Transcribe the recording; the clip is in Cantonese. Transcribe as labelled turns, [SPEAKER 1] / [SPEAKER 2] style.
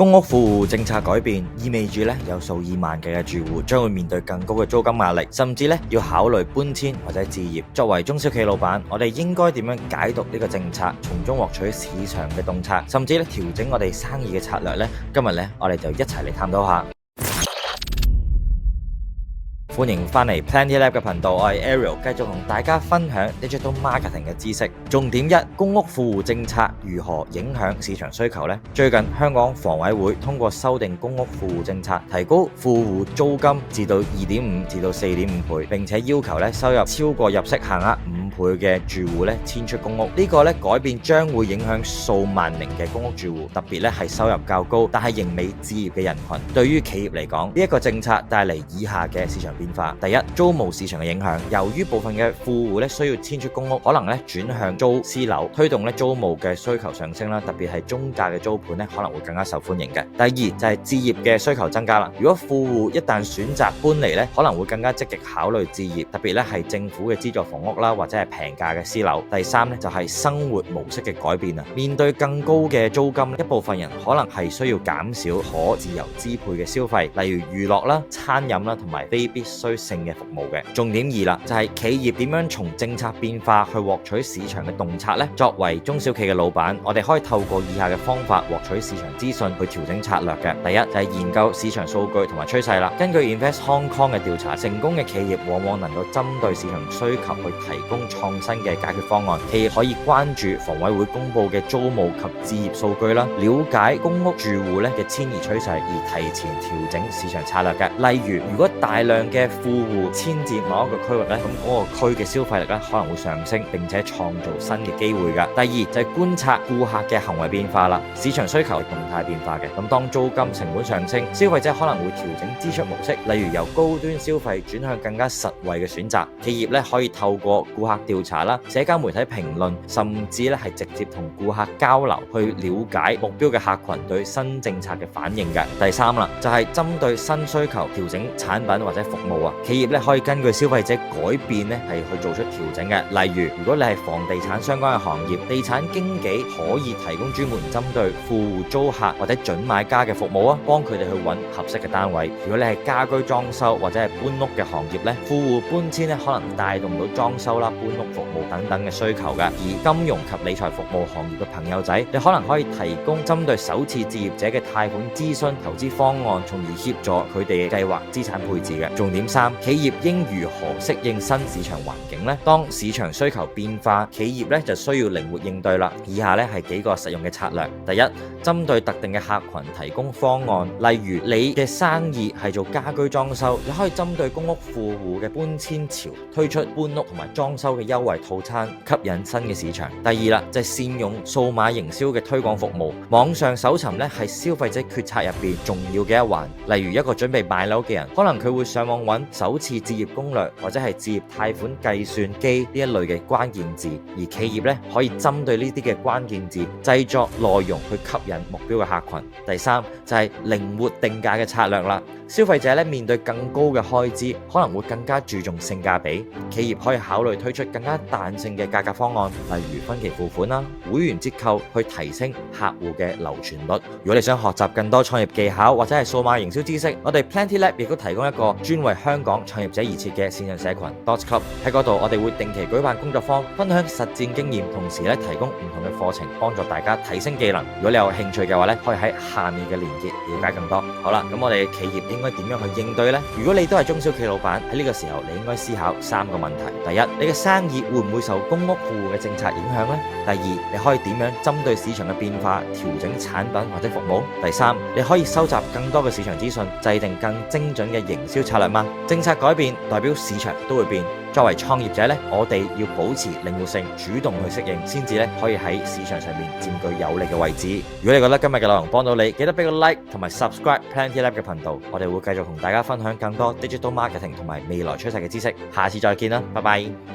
[SPEAKER 1] 公屋富戶政策改變，意味住有數以萬計嘅住戶將會面對更高嘅租金壓力，甚至要考慮搬遷或者置業。作為中小企老闆，我哋應該點樣解讀呢個政策，從中獲取市場嘅洞察，甚至調整我哋生意嘅策略呢？今日我哋就一齊嚟探討下。歡迎返嚟 PlantyLab 嘅頻道，我係 Ariel， 繼續同大家分享 Digital Marketing 嘅知識。重點一，公屋富戶政策如何影響市場需求呢？最近香港房委會通過修訂公屋富戶政策，提高富戶租金至到 2.5 至到 4.5 倍，並且要求收入超過入息限額5倍嘅住戶遷出公屋。呢個改變將會影響數萬名嘅公屋住戶，特別係收入較高但係仍未置業嘅人群。對於企業嚟講，呢一個政策帶嚟以下嘅市場變化。第一，租務市場嘅影響。由於部分嘅富戶需要遷出公屋，可能轉向租私樓，推動租務嘅需求上升啦。特別係中價嘅租盤可能會更加受歡迎嘅。第二就係置業嘅需求增加啦。如果富戶一旦選擇搬離可能會更加積極考慮置業，特別係政府嘅資助房屋啦，或者係平價嘅私樓。第三就係生活模式嘅改變啊。面對更高嘅租金，一部分人可能係需要減少可自由支配嘅消費，例如娛樂啦、餐飲啦同埋非必需性嘅服務嘅。重點二啦，就係企業點樣從政策變化去獲取市場嘅洞察呢？作為中小企嘅老闆，我哋可以透過以下嘅方法獲取市場資訊去調整策略嘅。第一就係研究市場數據同埋趨勢啦。根據 Invest Hong Kong 嘅調查，成功嘅企業往往能夠針對市場需求去提供創新嘅解決方案。企業可以關注房委會公布嘅租務及置業數據啦，了解公屋住戶嘅遷移趨勢，而提前調整市場策略嘅。例如，如果大量嘅富戶遷至某一個區域咁嗰個區嘅消費力可能會上升，並且創造新嘅機會㗎。第二就係觀察顧客嘅行為變化啦，市場需求係動態變化嘅。咁當租金成本上升，消費者可能會調整支出模式，例如由高端消費轉向更加實惠嘅選擇。企業可以透過顧客調查啦、社交媒體評論，甚至係直接同顧客交流，去了解目標嘅客群對新政策嘅反應嘅。第三啦，就係針對新需求調整產品或者服務啊。企業可以根據消費者改變係去做出調整嘅。例如，如果你係房地產相關嘅行業，地產經紀可以提供專門針對富戶租客或者準買家嘅服務啊，幫佢哋去揾合適嘅單位。如果你係家居裝修或者係搬屋嘅行業富戶搬遷可能帶動到裝修啦、搬屋服務等等嘅需求嘅。而金融及理財服務行業嘅朋友仔，你可能可以提供針對首次置業者嘅貸款諮詢、投資方案，從而協助佢哋計劃資產配置嘅。重點三，企業應如何適應新市場環境呢？當市場需求變化，企業就需要靈活應對啦。以下係幾個實用嘅策略。第一，針對特定嘅客群提供方案，例如你嘅生意係做家居裝修，你可以針對公屋富戶嘅搬遷潮推出搬屋同埋裝修嘅優惠套餐，吸引新嘅市場。第二啦，就係善用數碼營銷嘅推廣服務。網上搜尋係消費者決策入邊重要嘅一環。例如一個準備買樓嘅人，可能佢會上網揾首次置業攻略或者係置業貸款計算機呢一類嘅關鍵字，而企業可以針對呢啲嘅關鍵字製作內容去吸引目標嘅客群。第三就係靈活定價嘅策略啦。消費者面對更高嘅開支，可能會更加注重性價比。企業可以考慮推出更加彈性嘅價格方案，例如分期付款啦、會員折扣，去提升客戶嘅流傳率。如果你想學習更多創業技巧或者係數碼營銷知識，我哋 PlantyLab 亦都提供一個專為香港創業者而設嘅線上社群 Dots Club。喺嗰度我哋會定期舉辦工作坊，分享實戰經驗，同時提供唔同嘅課程，幫助大家提升技能。如果你有興趣嘅話可以喺下面嘅連結了解更多。好啦，咁我哋企業應該點樣去應對呢？如果你都係中小企老闆，喺呢個時候你應該思考3個問題。第一，你嘅生意會唔會受公屋富戶嘅政策影響呢？第二，你可以點樣針對市場嘅變化調整產品或者服務？第三，你可以收集更多嘅市場資訊，制定更精準嘅營銷策略嗎？政策改變代表市場都會變。作為創業者我哋要保持靈活性，主動去適應，先至可以喺市場上面佔據有利嘅位置。如果你覺得今日嘅內容幫到你，記得俾個 like 同埋 subscribe PlantyLab 嘅頻道。我哋會繼續同大家分享更多 digital marketing 同埋未來趨勢嘅知識。下次再見啦，拜拜。